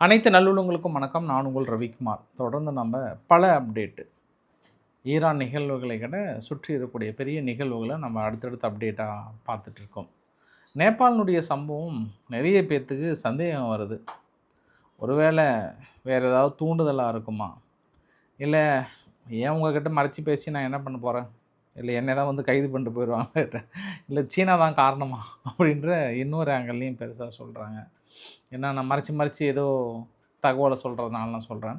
அனைத்து நல்லுள்ளங்களுக்கும் வணக்கம். நான் உங்கள் ரவிக்குமார். தொடர்ந்து நம்ம பல அப்டேட்டு ஈரான் நிகழ்வுகளை கூட சுற்றி இருக்கக்கூடிய பெரிய நிகழ்வுகளை நம்ம அடுத்தடுத்து அப்டேட்டாக பார்த்துட்ருக்கோம். நேபாளினுடைய சம்பவம் நிறைய பேர்த்துக்கு சந்தேகம் வருது. ஒருவேளை வேறு ஏதாவது தூண்டுதலாக இருக்குமா, இல்லை ஏன் உங்கள்கிட்ட மறைச்சி பேசி நான் என்ன பண்ண போகிறேன், இல்லை என்னை தான் வந்து கைது பண்ணிட்டு போயிடுவாங்க, இல்லை சீனா தான் காரணமா அப்படின்ற இன்னொரு ஆங்கிள்லையும் பெருசாக சொல்கிறாங்க. ஏன்னா நான் மறைச்சி ஏதோ தகவலை சொல்கிறதுனால நான் சொல்கிறேன்.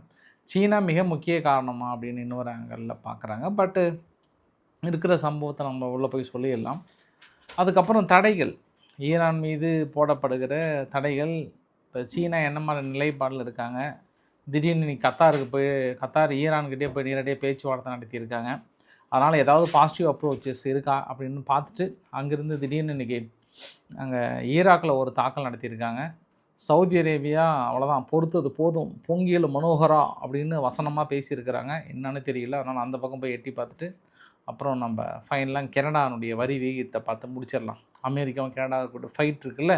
சீனா மிக முக்கிய காரணமா அப்படின்னு இன்னொரு ஆங்கிளில் பார்க்குறாங்க. பட்டு இருக்கிற சம்பவத்தை நம்ம உள்ளே போய் சொல்லிடலாம். அதுக்கப்புறம் தடைகள், ஈரான் மீது போடப்படுகிற தடைகள். இப்போ சீனா என்ன மாதிரி நிலைப்பாடில் இருக்காங்க, திடீர்னு நீ கத்தார் ஈரான்கிட்டே போய் நேரடியாக பேச்சுவார்த்தை நடத்தியிருக்காங்க. அதனால் ஏதாவது பாசிட்டிவ் அப்ரோச்சஸ் இருக்கா அப்படின்னு பார்த்துட்டு அங்கேருந்து திடீர்னு இன்றைக்கி அங்கே ஈராக்கில் ஒரு தாக்கல் நடத்தியிருக்காங்க. சவுதி அரேபியா அவ்வளோதான், பொறுத்தது போதும், பொங்கியல் மனோகரா அப்படின்னு வசனமாக பேசியிருக்கிறாங்க. என்னன்னு தெரியல. அதனால் அந்த பக்கம் போய் எட்டி பார்த்துட்டு அப்புறம் நம்ம ஃபைனலாக கனடானுடைய வரி விகிதத்தை பார்த்து முடிச்சிடலாம். அமெரிக்காவும் கனடாவுக்கு ஃபைட் இருக்குல்ல,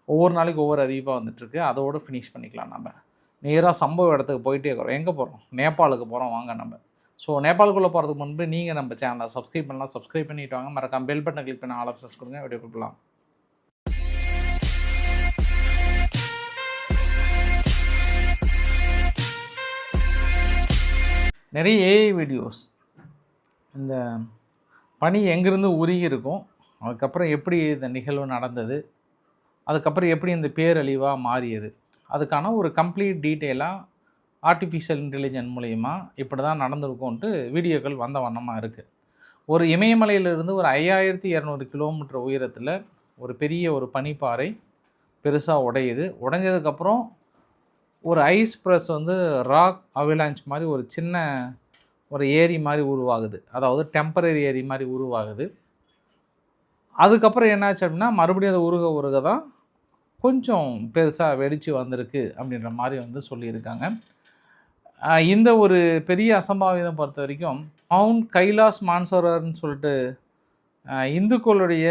ஒவ்வொரு நாளைக்கு ஒவ்வொரு அறிவிப்பாக வந்துட்டுருக்கு. அதோடு ஃபினிஷ் பண்ணிக்கலாம். நம்ம நேராக சம்பவ இடத்துக்கு போயிட்டே இருக்கிறோம். எங்கே போகிறோம்? நேபாளுக்கு போகிறோம். வாங்க நம்ம. ஸோ நேபாளுக்குள்ளே போகிறதுக்கு முன்பு நீங்கள் நம்ம சேனலை சப்ஸ்கிரைப் பண்ணலாம். சப்ஸ்கிரைப் பண்ணிவிட்டு வாங்க. மறக்காம பெல் பட்டனை கிளிக் பண்ண ஆல் ஆப்ஷன்ஸ் கொடுங்க. வீடியோ கொடுக்கலாம். நிறைய ஏஐ வீடியோஸ், இந்த பனி எங்கேருந்து உருகி இருக்கும், அதுக்கப்புறம் எப்படி இந்த நிகழ்வு நடந்தது, அதுக்கப்புறம் எப்படி இந்த பேரழிவாக மாறியது, அதுக்கான ஒரு கம்ப்ளீட் டீட்டெயிலாக ஆர்டிஃபிஷியல் இன்டெலிஜென்ஸ் மூலயமா இப்படி தான் நடந்திருக்கும்ன்ட்டு வீடியோக்கள் வந்த வண்ணமாக இருக்குது. ஒரு இமயமலையிலிருந்து ஒரு 5200 கிலோமீட்டர் உயரத்தில் ஒரு பெரிய ஒரு பனிப்பாறை பெருசாக உடையுது. உடைஞ்சதுக்கப்புறம் ஒரு ஐஸ் ப்ரெஸ் வந்து ராக் அவிலான்ச் மாதிரி ஒரு சின்ன ஒரு ஏரி மாதிரி உருவாகுது. அதாவது டெம்பரரி ஏரி மாதிரி உருவாகுது. அதுக்கப்புறம் என்னாச்சு அப்படின்னா மறுபடியும் அது உருக தான் கொஞ்சம் பெருசாக வெடித்து வந்திருக்கு அப்படின்ற மாதிரி வந்து சொல்லியிருக்காங்க. இந்த ஒரு பெரிய அசம்பாவிதம் பொறுத்த வரைக்கும் மவுண்ட் கைலாஸ் மான்சரோவர்னு சொல்லிட்டு இந்துக்களுடைய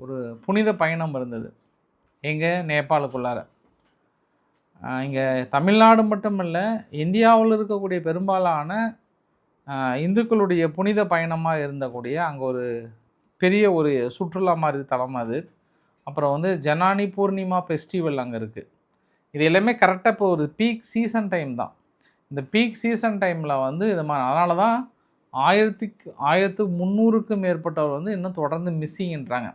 ஒரு புனித பயணம் இருந்தது எங்கே நேபாளுக்குள்ளார. இங்கே தமிழ்நாடு மட்டும் இல்லை, இந்தியாவில் இருக்கக்கூடிய பெரும்பாலான இந்துக்களுடைய புனித பயணமாக இருந்தக்கூடிய அங்கே ஒரு பெரிய ஒரு சுற்றுலா மாதிரி தலம் அது. அப்புறம் வந்து ஜனானி பூர்ணிமா ஃபெஸ்டிவல் அங்கே இருக்குது. இது எல்லாமே கரெக்டாக இப்போ ஒரு பீக் சீசன் டைம் தான். இந்த பீக் சீசன் டைமில் வந்து இது மாதிரி, அதனால தான் 1300க்கும் மேற்பட்டவர் வந்து இன்னும் தொடர்ந்து மிஸ்ஸிங்ன்றாங்க.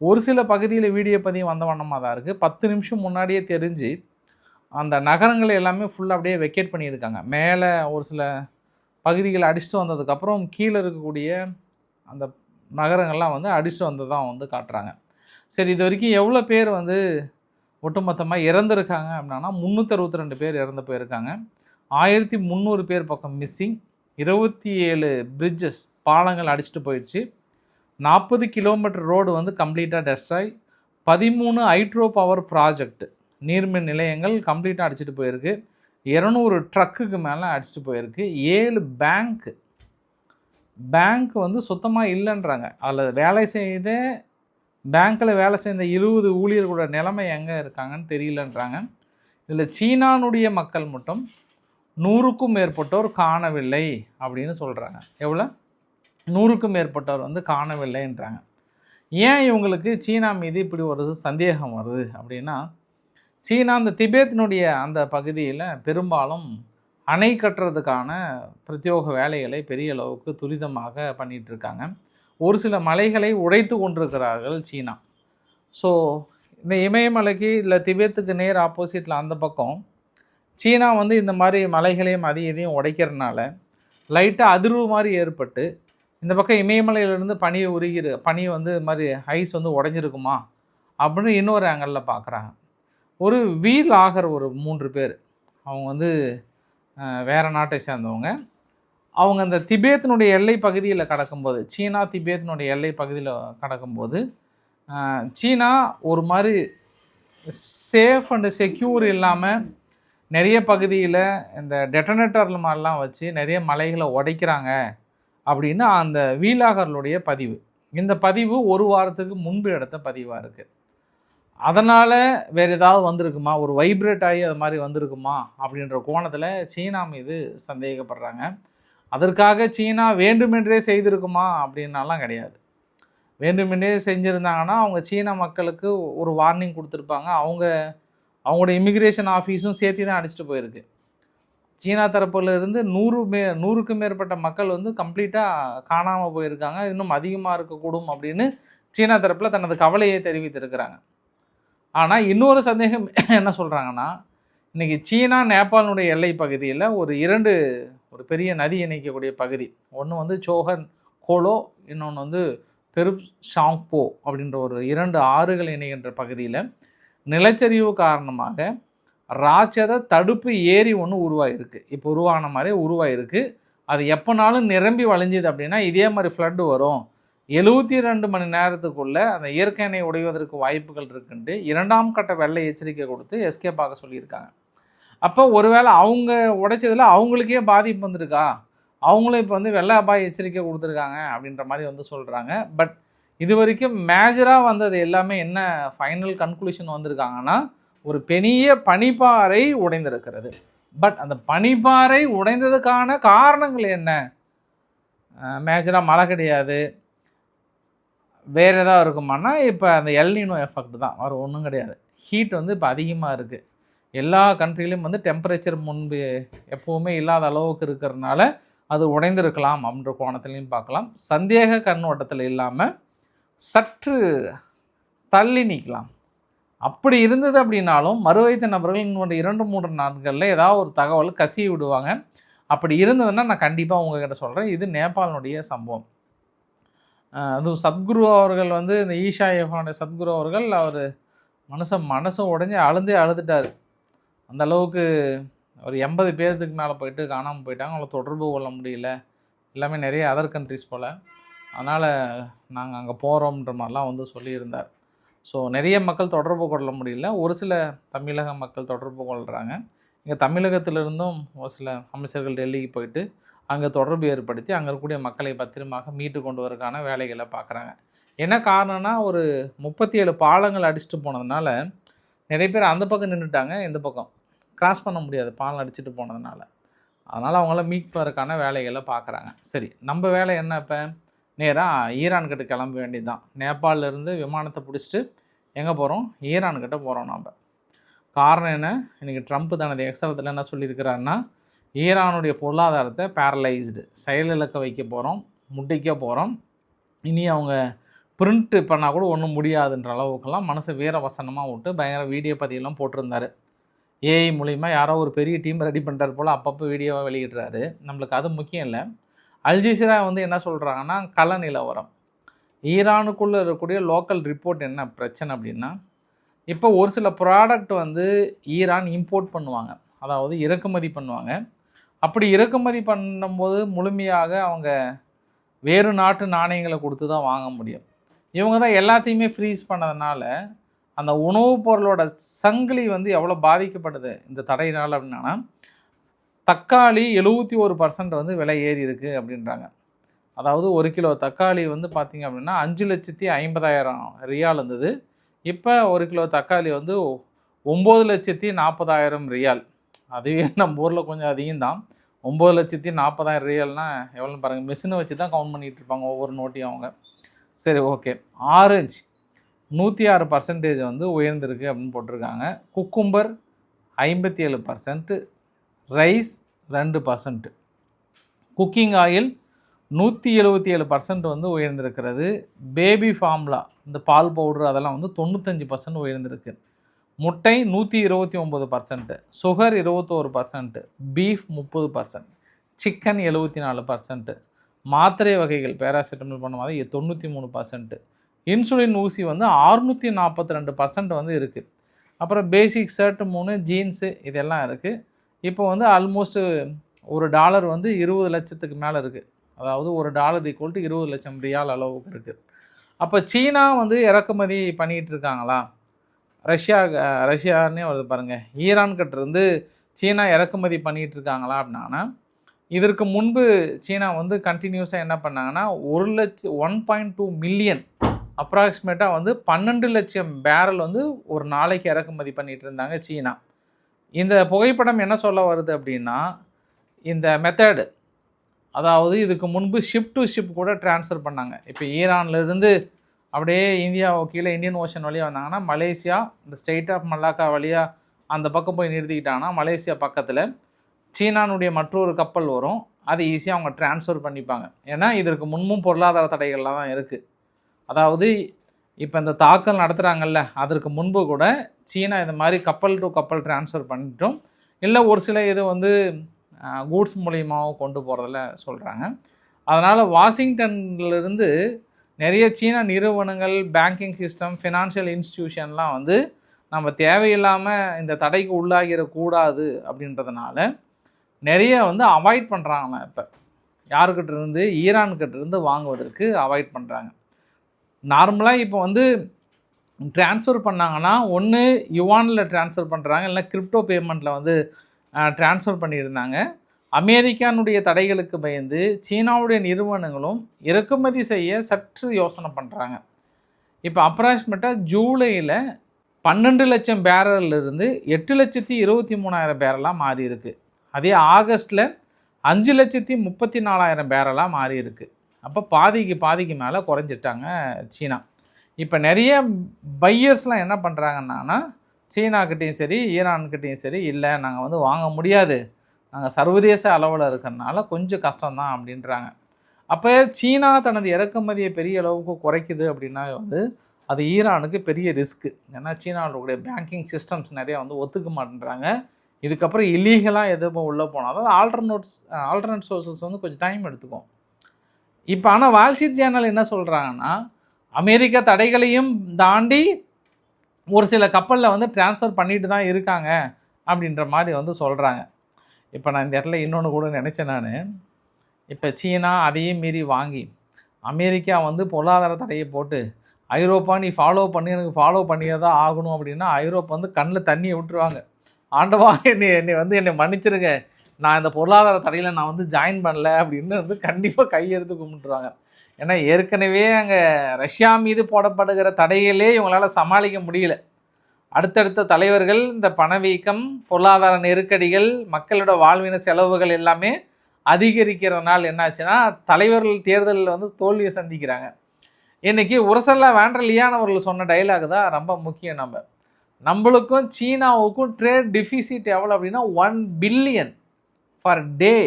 ஒரு சில பகுதியில் வீடியோ பதிவு வந்த வண்ணமாக தான் இருக்குது. 10 நிமிஷம் முன்னாடியே தெரிஞ்சு அந்த நகரங்களை எல்லாமே ஃபுல்லாக அப்படியே வெக்கேட் பண்ணியிருக்காங்க. மேலே ஒரு சில பகுதிகளை அடிச்சுட்டு வந்ததுக்கப்புறம் கீழே இருக்கக்கூடிய அந்த நகரங்கள்லாம் வந்து அடிச்சுட்டு வந்ததான் வந்து காட்டுறாங்க. சரி, இது வரைக்கும் எவ்வளோ பேர் வந்து ஒட்டுமொத்தமாக இறந்துருக்காங்க அப்படின்னா 362 பேர் இறந்து போயிருக்காங்க. 1300 பேர் பக்கம் மிஸ்ஸிங். 27 பிரிட்ஜஸ், பாலங்கள் அடிச்சுட்டு போயிடுச்சு. 40 கிலோமீட்டர் ரோடு வந்து கம்ப்ளீட்டாக டெஸ்ட்ராய். 13 ஹைட்ரோ பவர் ப்ராஜெக்ட் நீர்மின் நிலையங்கள் கம்ப்ளீட்டாக அடிச்சுட்டு போயிருக்கு. 200 ட்ரக்குக்கு மேலே அடிச்சுட்டு போயிருக்கு. 7 பேங்க் வந்து சுத்தமாக இல்லைன்றாங்க. அதில் வேலை செய்த பேங்க்கில் வேலை செய்த 20 ஊழியர்களோட நிலைமை எங்கே இருக்காங்கன்னு தெரியலன்றாங்க. இதில் சீனானுடைய மக்கள் மட்டும் 100க்கும் மேற்பட்டோர் காணவில்லை அப்படின்னு சொல்கிறாங்க. எவ்வளோ? 100க்கும் மேற்பட்டோர் வந்து காணவில்லைன்றாங்க. ஏன் இவங்களுக்கு சீனா மீது இப்படி ஒரு சந்தேகம் வருது அப்படின்னா, சீனா அந்த திபேத்தினுடைய அந்த பகுதியில் பெரும்பாலும் அணை கட்டுறதுக்கான பிரத்யோக வேலைகளை பெரிய அளவுக்கு துரிதமாக பண்ணிகிட்ருக்காங்க. ஒரு சில மலைகளை உடைத்து கொண்டிருக்கிறார்கள் சீனா. ஸோ இந்த இமயமலைக்கு இல்லை திபேத்துக்கு நேர் ஆப்போசிட்டில் அந்த பக்கம் சீனா வந்து இந்த மாதிரி மலைகளையும் இதையும் உடைக்கிறதுனால லைட்டாக அதிர்வு மாதிரி ஏற்பட்டு இந்த பக்கம் இமயமலையிலேருந்து பனி வந்து இது மாதிரி ஐஸ் வந்து உடைஞ்சிருக்குமா அப்படின்னு இன்னொரு ஆங்கிளில் பார்க்குறாங்க. ஒரு வீல் ஆகர் ஒரு 3 பேர், அவங்க வந்து வேறு நாட்டை சேர்ந்தவங்க. அவங்க அந்த திபேத்தினுடைய எல்லை பகுதியில் கடக்கும்போது, சீனா திபேத்தினுடைய எல்லை பகுதியில் கடக்கும்போது சீனா ஒரு மாதிரி சேஃப் அண்டு செக்யூர் இல்லாமல் நிறைய பகுதியில் இந்த டெட்டனேட்டர் மாதிரிலாம் வச்சு நிறைய மலைகளை உடைக்கிறாங்க அப்படின்னு அந்த வீலாகர்களுடைய பதிவு. இந்த பதிவு ஒரு வாரத்துக்கு முன்பு எடுத்த பதிவாக இருக்குது. அதனால் வேறு ஏதாவது வந்திருக்குமா, ஒரு வைப்ரேட் ஆகி அது மாதிரி வந்திருக்குமா அப்படின்ற கோணத்தில் சீனா மீது சந்தேகப்படுறாங்க. அதற்காக சீனா வேண்டுமென்றே செய்திருக்குமா அப்படின்னாலாம் கிடையாது. வேண்டுமென்றே செஞ்சுருந்தாங்கன்னா அவங்க சீன மக்களுக்கு ஒரு வார்னிங் கொடுத்துருப்பாங்க. அவங்களோட இமிக்ரேஷன் ஆஃபீஸும் சேர்த்து தான் அடிச்சுட்டு போயிருக்கு. சீனா தரப்பில் இருந்து 100க்கும் மேற்பட்ட மக்கள் வந்து கம்ப்ளீட்டாக காணாமல் போயிருக்காங்க. இன்னும் அதிகமாக இருக்கக்கூடும் அப்படின்னு சீனா தரப்பில் தனது கவலையை தெரிவித்திருக்கிறாங்க. ஆனால் இன்னொரு சந்தேகம் என்ன சொல்கிறாங்கன்னா, இன்றைக்கி சீனா நேபாளினுடைய எல்லை பகுதியில் ஒரு பெரிய நதி இணைக்கக்கூடிய பகுதி, ஒன்று வந்து சோஹன் கோலோ, இன்னொன்று வந்து பெருப் ஷாங்போ அப்படின்ற ஒரு 2 ஆறுகள் இணைகின்ற பகுதியில் நிலச்சரிவு காரணமாக ராட்சத தடுப்பு ஏரி ஒன்று உருவாகிருக்கு. இப்போ உருவான மாதிரி உருவாகிருக்கு. அது எப்போனாலும் நிரம்பி வழிஞ்சுது அப்படின்னா இதே மாதிரி ஃப்ளட்டு வரும். 72 மணி நேரத்துக்குள்ளே அந்த இயற்கை அணை உடைவதற்கு வாய்ப்புகள் இருக்குன்ட்டு 2ஆம் கட்ட வெள்ளை எச்சரிக்கை கொடுத்து எஸ்கேப் ஆக சொல்லியிருக்காங்க. அப்போ ஒருவேளை அவங்க உடைச்சதில் அவங்களுக்கே பாதிப்பு வந்திருக்கா, அவங்களும் இப்போ வந்து வெள்ள அபாய எச்சரிக்கை கொடுத்துருக்காங்க அப்படின்ற மாதிரி வந்து சொல்கிறாங்க. பட் இது வரைக்கும் மேஜராக வந்தது எல்லாமே என்ன ஃபைனல் கன்க்ளூஷன் வந்திருக்காங்கன்னா, ஒரு பெரிய பனிப்பாறை உடைந்திருக்கிறது. பட் அந்த பனிப்பாறை உடைந்ததுக்கான காரணங்கள் என்ன? மேஜராக மழை கிடையாது, வேறு ஏதாவது இருக்குமானா இப்போ அந்த எல்னினோ எஃபெக்ட் தான், வேறு ஒன்றும் கிடையாது. ஹீட் வந்து இப்போ அதிகமாக இருக்குது. எல்லா கண்ட்ரிலையும் வந்து டெம்பரேச்சர் முன்பு எப்போவுமே இல்லாத அளவுக்கு இருக்கிறதுனால அது உடைந்திருக்கலாம் அப்படின்ற கோணத்துலையும் பார்க்கலாம். சந்தேக கண்ணோட்டத்தில் இல்லாமல் சற்று தள்ளி நிற்கலாம். அப்படி இருந்தது அப்படின்னாலும் மறுவைத்த நபர்கள் இன்னொரு 2-3 நாட்களில் ஏதாவது ஒரு தகவல் கசிய விடுவாங்க. அப்படி இருந்ததுன்னா நான் கண்டிப்பாக உங்ககிட்ட சொல்கிறேன். இது நேபாளினுடைய சம்பவம். அதுவும் சத்குரு அவர்கள் வந்து இந்த ஈஷா எஃபானுடைய சத்குரு அவர்கள் அவர் மனசு உடஞ்சி அழுதுட்டார். அந்த அளவுக்கு ஒரு 80 பேர்த்துக்கு மேலே போயிட்டு காணாமல் போயிட்டாங்க. அவங்கள தொடர்பு கொள்ள முடியல. எல்லாமே நிறைய அதர் கண்ட்ரிஸ் போல். அதனால் நாங்கள் அங்கே போகிறோம்ன்ற மாதிரிலாம் வந்து சொல்லியிருந்தார். ஸோ நிறைய மக்கள் தொடர்பு கொள்ள முடியல. ஒரு சில தமிழக மக்கள் தொடர்பு கொள்கிறாங்க. இங்கே தமிழகத்திலிருந்தும் ஒரு சில அமைச்சர்கள் டெல்லிக்கு போயிட்டு அங்கே தொடர்பு ஏற்படுத்தி அங்கே இருக்கக்கூடிய மக்களை பத்திரமாக மீட்டு கொண்டு வரதுக்கான வேலைகளை பார்க்குறாங்க. என்ன காரணம்னா, ஒரு 37 பாலங்கள் அடிச்சுட்டு போனதுனால நிறைய பேர் அந்த பக்கம் நின்றுட்டாங்க, இந்த பக்கம் கிராஸ் பண்ண முடியாது பாலம் அடிச்சுட்டு போனதுனால. அதனால் அவங்கள மீட் பண்ணுறதுக்கான வேலைகளை பார்க்குறாங்க. சரி, நம்ம வேலை என்ன? இப்போ நேராக ஈரான்கிட்ட கிளம்ப வேண்டியது தான். நேபாளிலேருந்து விமானத்தை பிடிச்சிட்டு எங்கே போகிறோம்? ஈரான்கிட்ட போகிறோம் நம்ம. காரணம் என்ன? இன்றைக்கி ட்ரம்ப் தனது எக்ஸலத்தில் என்ன சொல்லியிருக்கிறாருன்னா, ஈரானுடைய பொருளாதாரத்தை பேரலைஸ்டு செயலிழக்க வைக்க போகிறோம், முட்டிக்க போகிறோம். இனி அவங்க பிரிண்ட்டு பண்ணால் கூட ஒன்றும் முடியாதுன்ற அளவுக்கெல்லாம் மனசு வீர வசனமாக விட்டு பயங்கர வீடியோ பதிவெல்லாம் போட்டிருந்தார். ஏஐ மூலிமா யாரோ ஒரு பெரிய டீம் ரெடி பண்ணுறாரு போல் அப்பப்போ வீடியோவாக வெளியிடுறாரு. நம்மளுக்கு அது முக்கியம் இல்லை. அல்ஜசீரா வந்து என்ன சொல்கிறாங்கன்னா, கள நிலவரம், ஈரானுக்குள்ளே இருக்கக்கூடிய லோக்கல் ரிப்போர்ட் என்ன பிரச்சனை அப்படின்னா, இப்போ ஒரு சில ப்ராடக்ட் வந்து ஈரான் இம்போர்ட் பண்ணுவாங்க, அதாவது இறக்குமதி பண்ணுவாங்க. அப்படி இறக்குமதி பண்ணும்போது முழுமையாக அவங்க வேறு நாட்டு நாணயங்களை கொடுத்து தான் வாங்க முடியும். இவங்க தான் எல்லாத்தையுமே ஃப்ரீஸ் பண்ணதுனால அந்த உணவுப் பொருளோட சங்கிலி வந்து எவ்வளோ பாதிக்கப்படுது இந்த தடையினால் அப்படின்னா, தக்காளி 71% வந்து விலை ஏறி இருக்குது அப்படின்றாங்க. அதாவது 1 கிலோ தக்காளி வந்து பார்த்திங்க அப்படின்னா 5,50,000 ரியால் இருந்தது. இப்போ 1 கிலோ தக்காளி வந்து 9,40,000 ரியால். அதுவே நம்ம ஊரில் கொஞ்சம் அதிகம் தான். 9,40,000 ரியால்னால் எவ்வளோன்னு பாருங்கள். மிஷினை வச்சு தான் கவுண்ட் பண்ணிகிட்டு இருப்பாங்க ஒவ்வொரு நோட்டையும் அவங்க. சரி, ஓகே. ஆரஞ்சு 106% வந்து உயர்ந்திருக்கு அப்படின்னு போட்டிருக்காங்க. குக்கும்பர் 57%, ரைஸ் 2%, குக்கிங் ஆயில் 177% வந்து உயர்ந்திருக்கிறது. பேபி ஃபார்முலா இந்த பால் பவுட்ரு அதெல்லாம் வந்து 95% உயர்ந்திருக்கு. முட்டை 129%, சுகர் 21%, பீஃப் 30%, சிக்கன் 74%, மாத்திரை வகைகள் பேராசிட்டமல் பண்ண மாதிரி 93%, இன்சுலின் ஊசி வந்து 642% வந்து இருக்குது. அப்புறம் பேசிக் ஷர்ட் 3, ஜீன்ஸு இதெல்லாம் இருக்குது. இப்போ வந்து ஆல்மோஸ்ட்டு $1 வந்து 20 லட்சத்துக்கு மேலே இருக்குது. அதாவது $1 = 20 லட்சம் ரியால் அளவுக்கு இருக்குது. அப்போ சீனா வந்து இறக்குமதி பண்ணிகிட்டு இருக்காங்களா? ரஷ்யானே வருது பாருங்கள். ஈரான்கிட்டேருந்து சீனா இறக்குமதி பண்ணிகிட்டு இருக்காங்களா அப்படின்னா, இதற்கு முன்பு சீனா வந்து கண்டினியூஸாக என்ன பண்ணாங்கன்னா 1.2 மில்லியன் அப்ராக்சிமேட்டாக வந்து 12 லட்சம் பேரல் வந்து ஒரு நாளைக்கு இறக்குமதி பண்ணிகிட்டு இருந்தாங்க சீனா. இந்த புகைப்படம் என்ன சொல்ல வருது அப்படின்னா, இந்த மெத்தடு, அதாவது இதுக்கு முன்பு ஷிப் டு ஷிப் கூட ட்ரான்ஸ்ஃபர் பண்ணாங்க. இப்போ ஈரான்லேருந்து அப்படியே இந்தியா கீழே இந்தியன் ஓஷன் வழியாக வந்தாங்கன்னா, மலேசியா இந்த ஸ்ட்ரெயிட் ஆஃப் மல்லாக்கா வழியாக அந்த பக்கம் போய் நிறுத்திக்கிட்டாங்கன்னா, மலேசியா பக்கத்தில் சீனானுடைய மற்றொரு கப்பல் வரும். அதை ஈஸியாக அவங்க ட்ரான்ஸ்ஃபர் பண்ணிப்பாங்க. ஏன்னா இதற்கு முன்பும் பொருளாதார தடைகள்லாம் தான் இருக்குது. அதாவது இப்போ இந்த தாக்கல் நடத்துகிறாங்கல்ல, அதற்கு முன்பு கூட சீனா இந்த மாதிரி கப்பல் டு கப்பல் ட்ரான்ஸ்ஃபர் பண்ணிட்டோம், இல்லை ஒரு சில இது வந்து கூட்ஸ் மூலியமாகவும் கொண்டு போகிறதில் சொல்கிறாங்க. அதனால் வாஷிங்டன்லேருந்து நிறைய சீனா நிறுவனங்கள், பேங்கிங் சிஸ்டம், ஃபினான்ஷியல் இன்ஸ்டிடியூஷன்லாம் வந்து நம்ம தேவையில்லாமல் இந்த தடைக்கு உள்ளாகிடக்கூடாது அப்படின்றதுனால நிறைய வந்து அவாய்ட் பண்ணுறாங்க. இப்போ யாருக்கிட்ட இருந்து, ஈரான்கிட்ட இருந்து வாங்குவதற்கு அவாய்ட் பண்ணுறாங்க. நார்மலாக இப்போ வந்து ட்ரான்ஸ்ஃபர் பண்ணாங்கன்னா ஒன்று யுவானில் ட்ரான்ஸ்ஃபர் பண்ணுறாங்க, இல்லை கிரிப்டோ பேமெண்ட்டில் வந்து ட்ரான்ஸ்ஃபர் பண்ணியிருந்தாங்க. அமெரிக்கானுடைய தடைகளுக்கு பயந்து சீனாவுடைய நிறுவனங்களும் இறக்குமதி செய்ய சற்று யோசனை பண்ணுறாங்க. இப்போ அப்ராக்சிமேட்டாக ஜூலையில் 12 லட்சம் பேரலிருந்து 8,23,000 பேரலாக மாறி இருக்குது. அதே ஆகஸ்ட்டில் 5,34,000 பேரலாக மாறி இருக்குது. அப்போ பாதிக்கு மேலே குறைஞ்சிட்டாங்க சீனா. இப்போ நிறைய பையர்ஸ்லாம் என்ன பண்ணுறாங்கன்னா, சீனாக்கிட்டேயும் சரி ஈரான்கிட்டேயும் சரி, இல்லை நாங்கள் வந்து வாங்க முடியாது, நாங்கள் சர்வதேச அளவில் இருக்கிறதுனால கொஞ்சம் கஷ்டம்தான் அப்படின்றாங்க. அப்போ சீனா தனது இறக்குமதியை பெரிய அளவுக்கு குறைக்குது அப்படின்னா வந்து அது ஈரானுக்கு பெரிய ரிஸ்க்கு. ஏன்னா சீனாவுடைய பேங்கிங் சிஸ்டம்ஸ் நிறையா வந்து ஒத்துக்க மாட்டேன்றாங்க. இதுக்கப்புறம் இல்லீகலாக எதுவும் உள்ளே போனால், அதாவது ஆல்டர்னேட் சோர்ஸஸ் வந்து கொஞ்சம் டைம் எடுத்துக்கும். இப்போ ஆனால் வால்ஸ்ட்ரீட் ஜேர்னல் என்ன சொல்கிறாங்கன்னா, அமெரிக்கா தடைகளையும் தாண்டி ஒரு சில கப்பலில் வந்து ட்ரான்ஸ்ஃபர் பண்ணிட்டு தான் இருக்காங்க அப்படின்ற மாதிரி வந்து சொல்கிறாங்க. இப்போ நான் இந்த இடத்துல இன்னொன்று கூட நினச்சேன் நான், இப்போ சீனா அதையும் மீறி வாங்கி அமெரிக்கா வந்து பொருளாதார தடையை போட்டு ஐரோப்பா நீ ஃபாலோ பண்ணி எனக்கு ஃபாலோ பண்ணியே தான் ஆகணும் அப்படின்னா ஐரோப்பா வந்து கண்ணில் தண்ணியை விட்டுருவாங்க. ஆண்டவா என்னை மன்னிச்சிருங்க, நான் இந்த பொருளாதார தடையில் நான் வந்து ஜாயின் பண்ணல அப்படின்னு வந்து கண்டிப்பாக கையெடுத்து கும்பிட்டுருவாங்க. ஏன்னா ஏற்கனவே அங்கே ரஷ்யா மீது போடப்படுகிற தடைகளே இவங்களால் சமாளிக்க முடியல. அடுத்தடுத்த தலைவர்கள் இந்த பணவீக்கம், பொருளாதார நெருக்கடிகள், மக்களோட வாழ்வின செலவுகள் எல்லாமே அதிகரிக்கிறதுனால என்னாச்சுன்னா தலைவர்கள் தேர்தலில் வந்து தோல்வியை சந்திக்கிறாங்க. இன்றைக்கி உரசல்லா வேண்டலியான் அவர்கள் சொன்ன டைலாக் தான் ரொம்ப முக்கியம். நம்மளுக்கும் சீனாவுக்கும் ட்ரேட் டிஃபிசிட் எவ்வளோ அப்படின்னா 1 பில்லியன் பர் டே.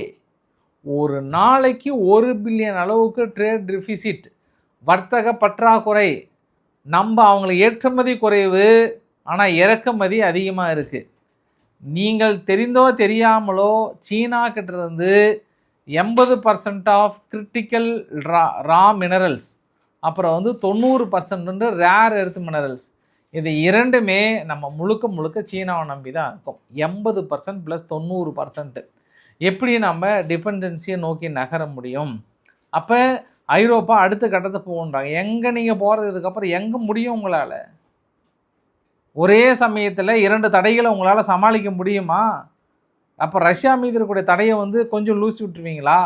ஒரு நாளைக்கு 1 பில்லியன் அளவுக்கு ட்ரேட் டிஃபிசிட், வர்த்தக பற்றாக்குறை. நம்ம அவங்களுக்கு ஏற்றுமதி குறைவு, ஆனால் இறக்குமதி அதிகமாக இருக்குது. நீங்கள் தெரிந்தோ தெரியாமலோ சீனா கிட்டேருந்து 80% ஆஃப் கிரிட்டிக்கல் ரா மினரல்ஸ், அப்புறம் வந்து 90% ரேர் எர்த் மினரல்ஸ், இது இரண்டுமே நம்ம முழுக்க சீனாவை நம்பி தான் இருக்கும். 80% + 90%. எப்படி நம்ம டிபெண்டன்சியை நோக்கி நகர முடியும்? அப்போ ஐரோப்பா அடுத்த கட்டத்தை போகன்றாங்க. எங்கே நீங்கள் போகிறது, இதுக்கப்புறம் எங்கே முடியும் உங்களால்? ஒரே சமயத்தில் 2 தடைகளை உங்களால் சமாளிக்க முடியுமா? அப்போ ரஷ்யா மீது இருக்கக்கூடிய தடையை வந்து கொஞ்சம் லூசி விட்டுருவீங்களா?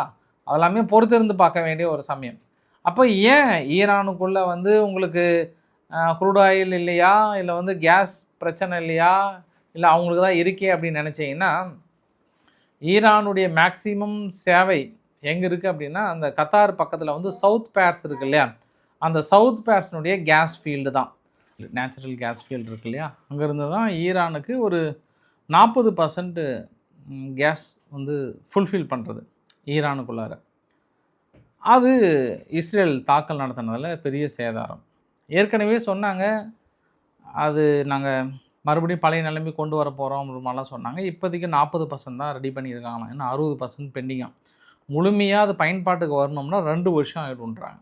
அதெல்லாமே பொறுத்திருந்து பார்க்க வேண்டிய ஒரு சமயம். அப்போ ஏன் ஈரானுக்குள்ளே வந்து உங்களுக்கு க்ரூட் ஆயில் இல்லையா, இல்லை வந்து கேஸ் பிரச்சனை இல்லையா, இல்லை அவங்களுக்கு தான் இருக்கே அப்படின்னு நினச்சிங்கன்னா, ஈரானுடைய மேக்சிமம் சேவை எங்கே இருக்குது அப்படின்னா அந்த கத்தார் பக்கத்தில் வந்து சவுத் பேர்ஸ் இருக்குது இல்லையா, அந்த சவுத் பேர்ஸ்னுடைய கேஸ் ஃபீல்டு தான், நேச்சுரல் கேஸ் ஃபீல்டு இருக்குது இல்லையா, அங்கேருந்து தான் ஈரானுக்கு ஒரு 40% கேஸ் வந்து ஃபுல்ஃபில் பண்ணுறது ஈரானுக்குள்ளார. அது இஸ்ரேல் தாக்கல் நடத்தினதில் பெரிய சேதாரம். ஏற்கனவே சொன்னாங்க அது நாங்கள் மறுபடியும் பழைய நிலைமை கொண்டு வர போகிறோம் அப்படின்ற மாதிரிலாம் சொன்னாங்க. இப்போதைக்கு 40% தான் ரெடி பண்ணியிருக்காங்களாம். ஏன்னா 60% பெண்டிங்காக. முழுமையாக அது பயன்பாட்டுக்கு வரணும்னா 2 வருஷம் ஆகிடும்ன்றாங்க.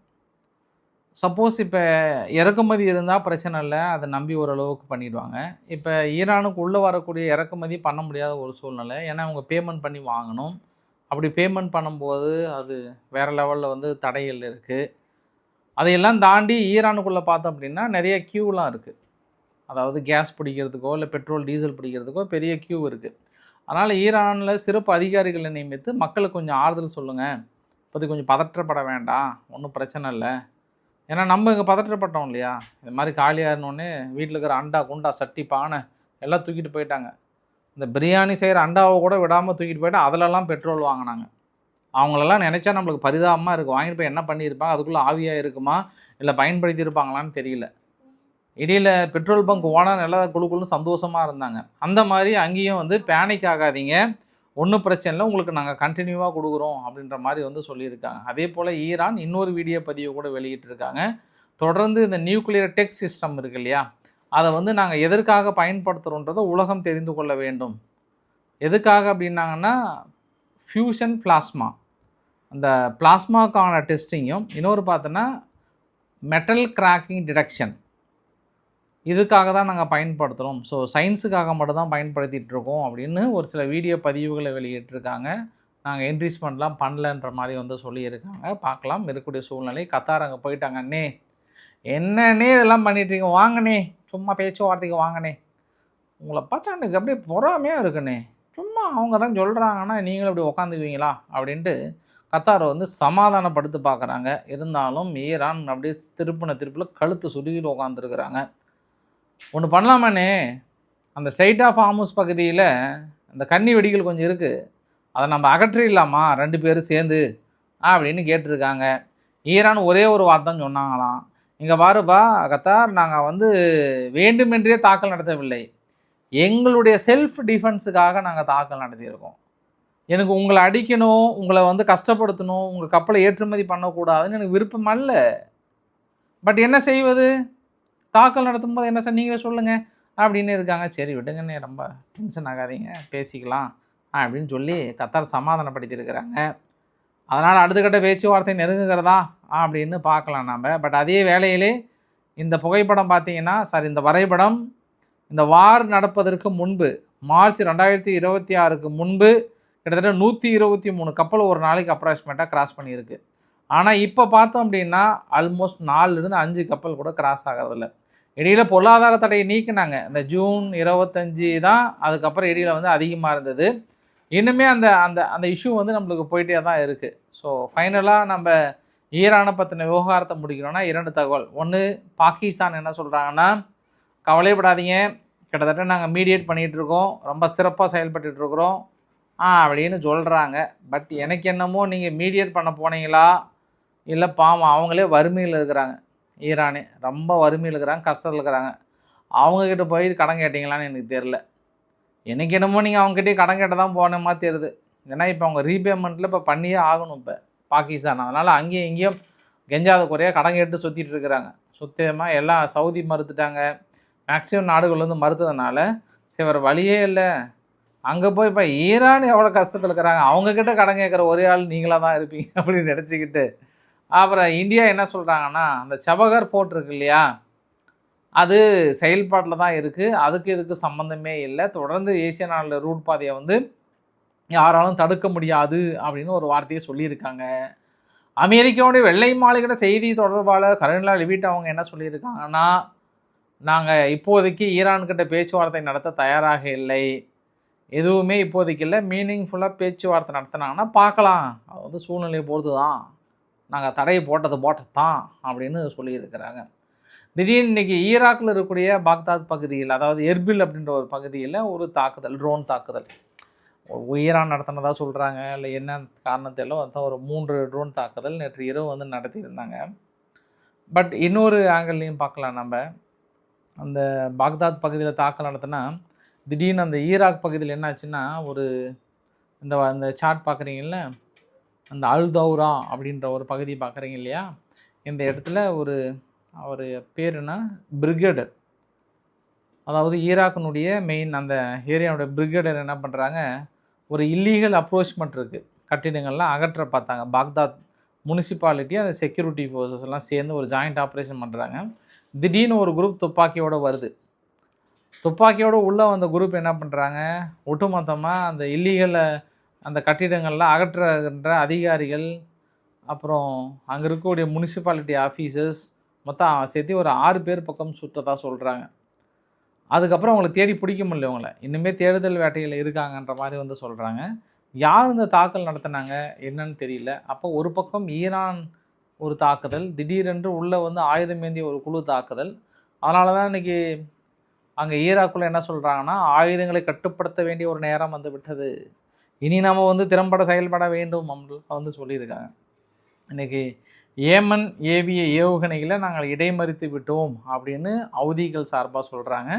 சப்போஸ் இப்போ இறக்குமதி இருந்தால் பிரச்சனை இல்லை, அதை நம்பி ஓரளவுக்கு பண்ணிவிடுவாங்க. இப்போ ஈரானுக்கு உள்ளே வரக்கூடிய இறக்குமதி பண்ண முடியாத ஒரு சூழ்நிலை. ஏன்னா அவங்க பேமெண்ட் பண்ணி வாங்கணும். அப்படி பேமெண்ட் பண்ணும்போது அது வேறு லெவலில் வந்து தடைகள் இருக்குது. அதையெல்லாம் தாண்டி ஈரானுக்குள்ளே பார்த்தோம் அப்படின்னா நிறைய க்யூலாம் இருக்குது. அதாவது கேஸ் பிடிக்கிறதுக்கோ இல்லை பெட்ரோல் டீசல் பிடிக்கிறதுக்கோ பெரிய க்யூ இருக்குது. அதனால் ஈரானில் சிறப்பு அதிகாரிகளை நியமித்து மக்களுக்கு கொஞ்சம் ஆறுதல் சொல்லுங்கள், இப்போது கொஞ்சம் பதற்றப்பட வேண்டாம், ஒன்றும் பிரச்சனை இல்லை, ஏன்னா நம்ம இங்கே பதற்றப்பட்டோம் இல்லையா, இது மாதிரி காலியாகனோடனே வீட்டில் இருக்கிற அண்டா குண்டா சட்டி பானை எல்லாம் தூக்கிட்டு போயிட்டாங்க. இந்த பிரியாணி செய்கிற அண்டாவை கூட விடாமல் தூக்கிட்டு போயிட்டு அதிலெல்லாம் பெட்ரோல் வாங்கினாங்க. அவங்களெல்லாம் நினச்சா நம்மளுக்கு பரிதாபமாக இருக்குது. வாங்கிட்டு போய் என்ன பண்ணியிருப்பாங்க, அதுக்குள்ளே ஆவியாக இருக்குமா இல்லை பயன்படுத்தியிருப்பாங்களான்னு தெரியல. இடையில் பெட்ரோல் பங்க் ஓனர் நல்லா குழுக்குள்னு சந்தோஷமாக இருந்தாங்க. அந்த மாதிரி அங்கேயும் வந்து பேனிக் ஆகாதீங்க, ஒன்றும் பிரச்சனை இல்லை, உங்களுக்கு நாங்கள் கண்டினியூவாக கொடுக்குறோம் அப்படின்ற மாதிரி வந்து சொல்லியிருக்காங்க. அதே போல் ஈரான் இன்னொரு வீடியோ பதிவு கூட வெளியிட்டிருக்காங்க. தொடர்ந்து இந்த நியூக்ளியர் டெக் சிஸ்டம் இருக்கு இல்லையா, அதை வந்து நாங்கள் எதற்காக பயன்படுத்துகிறோன்றதை உலகம் தெரிந்து கொள்ள வேண்டும். எதுக்காக அப்படின்னாங்கன்னா ஃபியூஷன் பிளாஸ்மா, அந்த பிளாஸ்மாக்கான டெஸ்டிங்கும், இன்னொரு பார்த்தோன்னா மெட்டல் கிராக்கிங் டிடெக்ஷன், இதுக்காக தான் நாங்கள் பயன்படுத்துகிறோம். ஸோ சயின்ஸுக்காக மட்டும் தான் பயன்படுத்திகிட்ருக்கோம் அப்படின்னு ஒரு சில வீடியோ பதிவுகளை வெளியிட்டிருக்காங்க. நாங்கள் என்ரிச்மெண்ட்லாம் பண்ணலன்ற மாதிரி வந்து சொல்லியிருக்காங்க. பார்க்கலாம் இருக்கக்கூடிய சூழ்நிலை. கத்தார் அங்கே போயிட்டாங்க. அண்ணே என்னன்னே இதெல்லாம் பண்ணிட்டுருக்கீங்க, வாங்கண்ணே சும்மா பேச்சுவார்த்தைக்கு வாங்கண்ணே, உங்களை பார்த்தா எனக்கு அப்படியே பொறாமையாக இருக்குண்ணே, சும்மா அவங்க தான் சொல்கிறாங்கன்னா நீங்களும் அப்படி உக்காந்துக்குவீங்களா அப்படின்ட்டு கத்தாரை வந்து சமாதானப்படுத்தி பார்க்குறாங்க. இருந்தாலும் ஈரான் அப்படியே திருப்பில் கழுத்து சுருகிட்டு உட்காந்துருக்குறாங்க. ஒன்று பண்ணலாமாண்ணே, அந்த ஸ்ட்ரைட் ஆஃப் ஹார்முஸ் பகுதியில் அந்த கன்னி வெடிகள் கொஞ்சம் இருக்குது, அதை நம்ம அகற்றிடலாமா 2 பேரும் சேர்ந்து அப்படின்னு கேட்டிருக்காங்க. ஈரான் ஒரே ஒரு வார்த்தை சொன்னாங்களாம், இங்கே பாருப்பா கத்தார், நாங்கள் வந்து வேண்டுமென்றே தாக்கல் நடத்தவில்லை, எங்களுடைய செல்ஃப் டிஃபென்ஸுக்காக நாங்கள் தாக்கல் நடத்தியிருக்கோம். எனக்கு உங்களை அடிக்கணும், உங்களை வந்து கஷ்டப்படுத்தணும், உங்கள் கப்பலை ஏற்றுமதி பண்ணக்கூடாதுன்னு எனக்கு விருப்பம் அல்ல. பட் என்ன செய்வது, தாக்கல் நடத்தும் போது என்ன சார் நீங்களே சொல்லுங்கள் அப்படின்னு இருக்காங்க. சரி விடுங்கண்ணே, ரொம்ப டென்ஷன் ஆகாதீங்க, பேசிக்கலாம் அப்படின்னு சொல்லி கத்தார் சமாதானப்படுத்தியிருக்கிறாங்க. அதனால் அடுத்த கட்ட பேச்சுவார்த்தை நெருங்குகிறதா அப்படின்னு பார்க்கலாம் நாம். பட் அதே வேளையிலே இந்த புகைப்படம் பார்த்தீங்கன்னா, சார் இந்த வரைபடம் இந்த வார் நடப்பதற்கு முன்பு மார்ச் 2026க்கு முன்பு கிட்டத்தட்ட 123 கப்பல் ஒரு நாளைக்கு அப்ராக்சிமேட்டாக கிராஸ் பண்ணியிருக்கு. ஆனால் இப்போ பார்த்தோம் அப்படின்னா ஆல்மோஸ்ட் 4லேருந்து 5 கப்பல் கூட கிராஸ் ஆகிறதில்ல. இடையில பொருளாதார தடையை நீக்கினாங்க, இந்த ஜூன் 25 தான், அதுக்கப்புறம் இடையில வந்து அதிகமாக இருந்தது. இன்னுமே அந்த அந்த அந்த இஷ்யூ வந்து நம்மளுக்கு போயிட்டே தான் இருக்குது. ஸோ ஃபைனலாக நம்ம ஈரானை பற்றின விவகாரத்தை முடிக்கணும்னா 2 தகவல். ஒன்று, பாகிஸ்தான் என்ன சொல்கிறாங்கன்னா, கவலைப்படாதீங்க, கிட்டத்தட்ட நாங்கள் மீடியேட் பண்ணிகிட்ருக்கோம், ரொம்ப சிறப்பாக செயல்பட்டுருக்குறோம் அப்படின்னு சொல்கிறாங்க. பட் எனக்கு என்னமோ நீங்கள் மீடியேட் பண்ண போனீங்களா இல்லை பாவம் அவங்களே வறுமையில் இருக்கிறாங்க, ஈரானே ரொம்ப வறுமையில் இருக்கிறாங்க, கஷ்டத்தில் இருக்கிறாங்க, அவங்கக்கிட்ட போய் கடன் கேட்டிங்களான்னு எனக்கு தெரில. எனக்கு என்னமோ நீங்கள் அவங்ககிட்டயே கடன் கேட்ட தான் போன மாதிரி தெரியுது. ஏன்னா இப்போ அவங்க ரீபேமெண்ட்டில் இப்போ பண்ணியே ஆகணும் இப்போ பாகிஸ்தான். அதனால் அங்கேயும் இங்கேயும் கெஞ்சாத குறையாக கடன் கேட்டு சுற்றிட்டு இருக்கிறாங்க. சுத்தமாக எல்லாம் சவுதி மறுத்துட்டாங்க, மேக்ஸிமம் நாடுகள் வந்து மறுத்ததுனால சரி வேறு வழியே இல்லை, அங்கே போய் இப்போ ஈரான் எவ்வளோ கஷ்டத்தில் இருக்கிறாங்க, அவங்கக்கிட்ட கடன் கேட்குற ஒரே ஆள் நீங்களாக தான் இருப்பீங்க அப்படின்னு நினச்சிக்கிட்டு அப்புறம் இந்தியா என்ன சொல்கிறாங்கன்னா, அந்த சபகர் போர்ட் இருக்கு இல்லையா, அது செயல்பாட்டில் தான் இருக்குது, அதுக்கு இதுக்கு சம்மந்தமே இல்லை, தொடர்ந்து ஏசியா நாளில் ரூட் பாதையை வந்து யாராலும் தடுக்க முடியாது அப்படின்னு ஒரு வார்த்தையை சொல்லியிருக்காங்க. அமெரிக்காவுடைய வெள்ளை மாளிகை செய்தி தொடர்பாளர் கரோலினா லெவிட் அவங்க என்ன சொல்லியிருக்காங்கன்னா, நாங்கள் இப்போதைக்கு ஈரான்கிட்ட பேச்சுவார்த்தை நடத்த தயாராக இல்லை, எதுவுமே இப்போதைக்கு இல்லை, மீனிங்ஃபுல்லாக பேச்சுவார்த்தை நடத்தினாங்கன்னா பார்க்கலாம், அது வந்து சூழ்நிலையை பொறுத்து தான், நாங்கள் தடையை போட்டது தான் அப்படின்னு சொல்லியிருக்கிறாங்க. திடீர்னு இன்றைக்கி ஈராக்கில் இருக்கக்கூடிய பாக்தாத் பகுதியில், அதாவது எர்பில் அப்படின்ற ஒரு பகுதியில் ஒரு தாக்குதல், ட்ரோன் தாக்குதல் ஈரான் நடத்தினதாக சொல்கிறாங்க, இல்லை என்ன காரணத்திலோ அதான் ஒரு 3 ட்ரோன் தாக்குதல் நேற்று இரவு வந்து நடத்தியிருந்தாங்க. பட் இன்னொரு ஆங்கிள்லையும் பார்க்கலாம் நம்ம, அந்த பாக்தாத் பகுதியில் தாக்கல் நடத்தினா திடீர்னு அந்த ஈராக் பகுதியில் என்னாச்சுன்னா, ஒரு இந்த சார்ட் பார்க்குறீங்கள, அந்த அல்தௌரா அப்படின்ற ஒரு பகுதி பார்க்குறீங்க இல்லையா, இந்த இடத்துல அவர் பேருனா பிரிகேடர், அதாவது ஈராக்கினுடைய மெயின் அந்த ஏரியாவுடைய பிரிகேடர் என்ன பண்ணுறாங்க, ஒரு இல்லீகல் அப்ரோச்மெண்ட் இருக்குது, கட்டிடங்கள்லாம் அகற்ற பார்த்தாங்க. பாக்தாத் முனிசிபாலிட்டி அந்த செக்யூரிட்டி ஃபோர்ஸஸ் எல்லாம் சேர்ந்து ஒரு ஜாயிண்ட் ஆப்ரேஷன் பண்ணுறாங்க. திடீர்னு ஒரு குரூப் துப்பாக்கியோடு வருது. துப்பாக்கியோடு உள்ளே வந்த குரூப் என்ன பண்ணுறாங்க, ஒட்டுமொத்தமாக அந்த இல்லீகலை அந்த கட்டிடங்கள்லாம் அகற்றுகின்ற அதிகாரிகள், அப்புறம் அங்கே இருக்கக்கூடிய முனிசிபாலிட்டி ஆஃபீஸர்ஸ் மொத்தம் சேர்த்து ஒரு 6 பேர் பக்கம் சுற்றதாக சொல்கிறாங்க. அதுக்கப்புறம் அவங்கள தேடி பிடிக்க முடியல, அவங்கள இன்னுமே தேடுதல் வேட்டையில் இருக்காங்கன்ற மாதிரி வந்து சொல்கிறாங்க. யார் இந்த தாக்கல் நடத்தினாங்க என்னன்னு தெரியல. அப்போ ஒரு பக்கம் ஈரான் ஒரு தாக்குதல், திடீரென்று உள்ளே வந்து ஆயுதம் ஏந்திய ஒரு குழு தாக்குதல். அதனால தான் இன்றைக்கி அங்கே ஈராக்குள்ளே என்ன சொல்கிறாங்கன்னா, ஆயுதங்களை கட்டுப்படுத்த வேண்டிய ஒரு நேரம் வந்து விட்டது, இனி நம்ம வந்து திறம்பட செயல்பட வேண்டும் அப்படின்னு வந்து சொல்லியிருக்காங்க. இன்றைக்கி ஏமன் ஏவிய ஏவுகணைகளை நாங்கள் இடைமறித்து விட்டோம் அப்படின்னு ஹவுதிகள் சார்பாக சொல்கிறாங்க.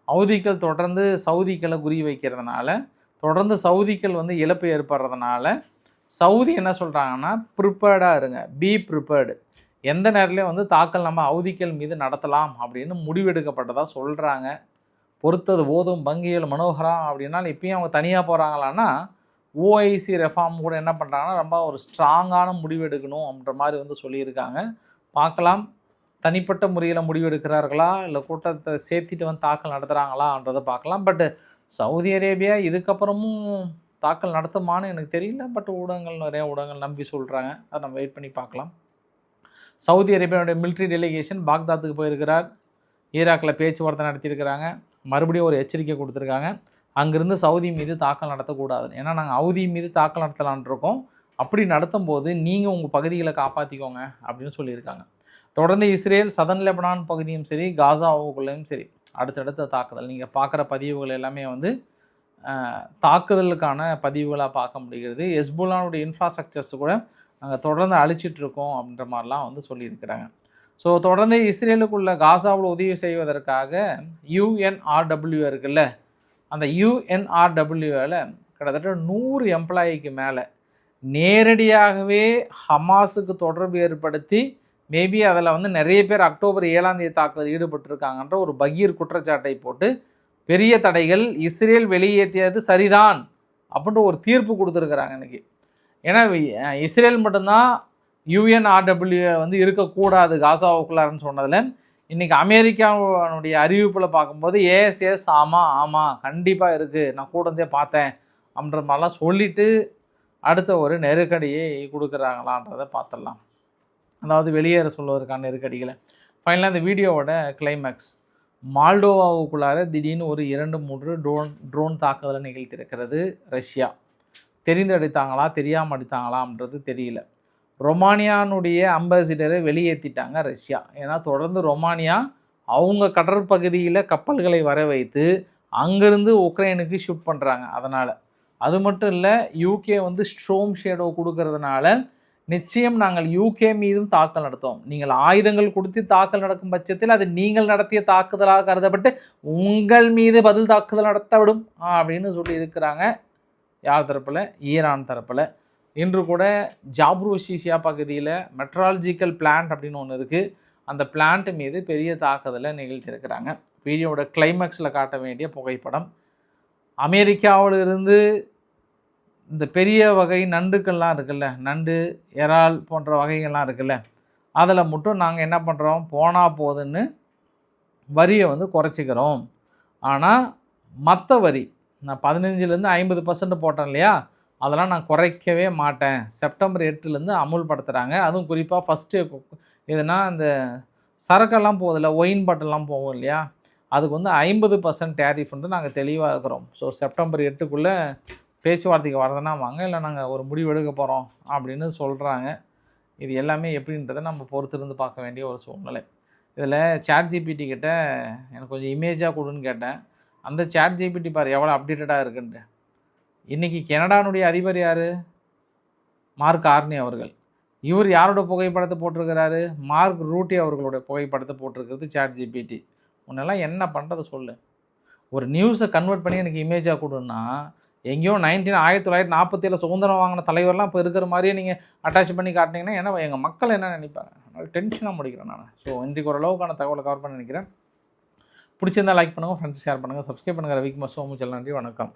ஹவுதிகள் தொடர்ந்து சவுதிகளை குறி வைக்கிறதுனால, தொடர்ந்து சவுதிகள் வந்து இழப்பு ஏற்படுறதுனால சவுதி என்ன சொல்கிறாங்கன்னா, ப்ரிப்பேர்டாக இருங்க, பி ப்ரிப்பேர்டு, எந்த நேரத்துலையும் வந்து தாக்கல் நம்ம ஹவுதிகள் மீது நடத்தலாம் அப்படின்னு முடிவெடுக்கப்பட்டதாக சொல்கிறாங்க. பொறுத்தது போதும் பங்கியல் மனோகரா அப்படின்னா இப்பயும் அவங்க தனியாக போகிறாங்களான்னா, ஓஐசி ரெஃபார்ம் கூட என்ன பண்ணுறாங்கன்னா ரொம்ப ஒரு ஸ்ட்ராங்கான முடிவு எடுக்கணும் அப்படின்ற மாதிரி வந்து சொல்லியிருக்காங்க. பார்க்கலாம், தனிப்பட்ட முறையில் முடிவெடுக்கிறார்களா இல்லை கூட்டத்தை சேர்த்திட்டு வந்து தாக்கல் நடத்துகிறாங்களான்றதை பார்க்கலாம். பட்டு சவுதி அரேபியா இதுக்கப்புறமும் தாக்கல் நடத்துமான்னு எனக்கு தெரியல. பட் நிறைய ஊடகங்கள் நம்பி சொல்கிறாங்க. அதை நம்ம வெயிட் பண்ணி பார்க்கலாம். சவுதி அரேபியாவுடைய மிலிட்ரி டெலிகேஷன் பாக்தாத்துக்கு போயிருக்கிறார். ஈராக்கில் பேச்சுவார்த்தை நடத்தியிருக்கிறாங்க. மறுபடியும் ஒரு எச்சரிக்கை கொடுத்துருக்காங்க, அங்கேருந்து சவுதி மீது தாக்கல் நடத்தக்கூடாது. ஏன்னா நாங்கள் ஹவுதி மீது தாக்கல் நடத்தலான் இருக்கோம், அப்படி நடத்தும் போது நீங்கள் உங்கள் பகுதிகளை காப்பாற்றிக்கோங்க அப்படின்னு சொல்லியிருக்காங்க. தொடர்ந்து இஸ்ரேல் சதன் லெபனான் பகுதியும் சரி, காசாவுக்குள்ளேயும் சரி அடுத்தடுத்த தாக்குதல். நீங்கள் பார்க்குற பதிவுகள் எல்லாமே வந்து தாக்குதலுக்கான பதிவுகளாக பார்க்க முடிகிறது. ஹெஸ்புல்லானுடைய இன்ஃப்ராஸ்ட்ரக்சர்ஸ் கூட நாங்கள் தொடர்ந்து அழிச்சிட்ருக்கோம் அப்படின்ற மாதிரிலாம் வந்து சொல்லியிருக்கிறாங்க. ஸோ தொடர்ந்து இஸ்ரேலுக்குள்ள காசாவில் உதவி செய்வதற்காக UNRW இருக்குல்ல, அந்த UNRWவில் கிட்டத்தட்ட 100 எம்ப்ளாயிக்கு மேலே நேரடியாகவே ஹமாஸுக்கு தொடர்பு ஏற்படுத்தி மேபி அதில் வந்து நிறைய பேர் அக்டோபர் 7ஆம் தேதி தாக்குதல் ஈடுபட்டிருக்காங்கன்ற ஒரு பகீர் குற்றச்சாட்டை போட்டு பெரிய தடைகள் இஸ்ரேல் வெளியேற்றியது சரிதான் அப்படின்ற ஒரு தீர்ப்பு கொடுத்துருக்குறாங்க இன்றைக்கி. ஏன்னா இஸ்ரேல் மட்டும்தான் UNRW வந்து இருக்கக்கூடாது காசாவுக்குள்ளாருன்னு சொன்னதில், இன்றைக்கி அமெரிக்காவுடைய அறிவிப்பில் பார்க்கும்போது எஸ் ஆமாம் கண்டிப்பாக இருக்குது, நான் கூட இருந்தே பார்த்தேன் அப்படின்ற மாதிரிலாம் சொல்லிவிட்டு அடுத்த ஒரு நெருக்கடியை கொடுக்குறாங்களான்றதை பார்த்துடலாம். அதாவது வெளியேற சொல்வதற்கான நெருக்கடிகளை. ஃபைனலாக இந்த வீடியோவோட கிளைமேக்ஸ், மால்டோவாவுக்குள்ளார திடீர்னு ஒரு 2-3 ட்ரோன் தாக்குதலை நிகழ்த்தியிருக்கிறது ரஷ்யா. தெரிந்து அடித்தாங்களா தெரியாமல் அடித்தாங்களான்றது தெரியல. ரொமானியானுடைய அம்பாசிடரை வெளியேற்றிட்டாங்க ரஷ்யா. ஏன்னா தொடர்ந்து ரொமானியா அவங்க கடற்பகுதியில் கப்பல்களை வர வைத்து அங்கேருந்து உக்ரைனுக்கு ஷூட் பண்ணுறாங்க. அதனால் அது மட்டும் இல்லை, யூகே வந்து ஸ்ட்ரோம் ஷேடோ கொடுக்கறதுனால நிச்சயம் நாங்கள் யூகே மீதும் தாக்கல் நடத்துவோம், நீங்கள் ஆயுதங்கள் கொடுத்து தாக்கல் நடக்கும் பட்சத்தில் அது நீங்கள் நடத்திய தாக்குதலாக கருதப்பட்டு உங்கள் மீது பதில் தாக்குதல் நடத்தவிடும் அப்படின்னு சொல்லி இருக்கிறாங்க. யார் தரப்பில்? ஈரான் தரப்பில். இன்று கூட ஜாப்ரூஷியா பகுதியில் மெட்ராலஜிக்கல் பிளான்ட் அப்படின்னு ஒன்று இருக்குது, அந்த பிளான்ட் மீது பெரிய தாக்குதலை நிகழ்த்தியிருக்கிறாங்க. வீடியோவோட கிளைமேக்ஸில் காட்ட வேண்டிய புகைப்படம், அமெரிக்காவிலிருந்து இந்த பெரிய வகை நண்டுக்கள்லாம் இருக்குல்ல, நண்டு இறால் போன்ற வகைகள்லாம் இருக்குல்ல, அதில் மட்டும் நாங்கள் என்ன பண்ணுறோம், போனால் போதுன்னு வரியை வந்து குறைச்சிக்கிறோம். ஆனால் மற்ற வரி நான் 15% 50% போட்டேன் இல்லையா, அதெல்லாம் நான் குறைக்கவே மாட்டேன். செப்டம்பர் 8 அமுல்படுத்துகிறாங்க. அதுவும் குறிப்பாக ஃபஸ்ட்டு எதுனா இந்த சரக்கெல்லாம் போகுதில்ல, ஒயின் பாட்டில்லாம் போகும் இல்லையா, அதுக்கு வந்து 50% டேரிஃப் வந்து நாங்கள் தெளிவாக இருக்கிறோம். ஸோ செப்டம்பர் 8 பேச்சுவார்த்தைக்கு வரதுன்னா வாங்க, இல்லை நாங்கள் ஒரு முடிவு எடுக்க போகிறோம் அப்படின்னு சொல்கிறாங்க. இது எல்லாமே எப்படின்றத நம்ம பொறுத்திருந்து பார்க்க வேண்டிய ஒரு சூழ்நிலை. இதில் ChatGPT கிட்ட எனக்கு கொஞ்சம் இமேஜாக கொடுன்னு கேட்டேன். அந்த ChatGPT பாரு எவ்வளோ அப்டேட்டடாக இருக்குன்ட்டு. இன்றைக்கி கனடானுடைய அதிபர் யார்? மார்க் கார்னி அவர்கள். இவர் யாரோட புகைப்படத்தை போட்டிருக்கிறாரு? மார்க் ரூட்டி அவர்களுடைய புகைப்படத்தை போட்டிருக்கிறது ChatGPT. உன்னெல்லாம் என்ன பண்ணுறது சொல்லு. ஒரு நியூஸை கன்வெர்ட் பண்ணி எனக்கு இமேஜாக கொடுன்னா, எங்கேயோ 1947 சுதந்திரம் வாங்கின தலைவர்லாம் இப்போ இருக்கிற மாதிரியே நீங்கள் அட்டாச் பண்ணி காட்டினீங்கன்னா ஏன்னா எங்கள் மக்கள் என்ன நினைப்பாங்க? அதனால் டென்ஷனாக முடிக்கிறேன் நான். ஸோ இன்றைக்கு ஓரளவுக்கான தகவலை கவர் பண்ண நினைக்கிறேன். பிடிச்சிருந்தால் லைக் பண்ணுங்கள், ஃப்ரெண்ட்ஸ் ஷேர் பண்ணுங்கள், சப்ஸ்கிரைப் பண்ணுங்கள். ரவிக்குமார் சோமுச்சல். நன்றி, வணக்கம்.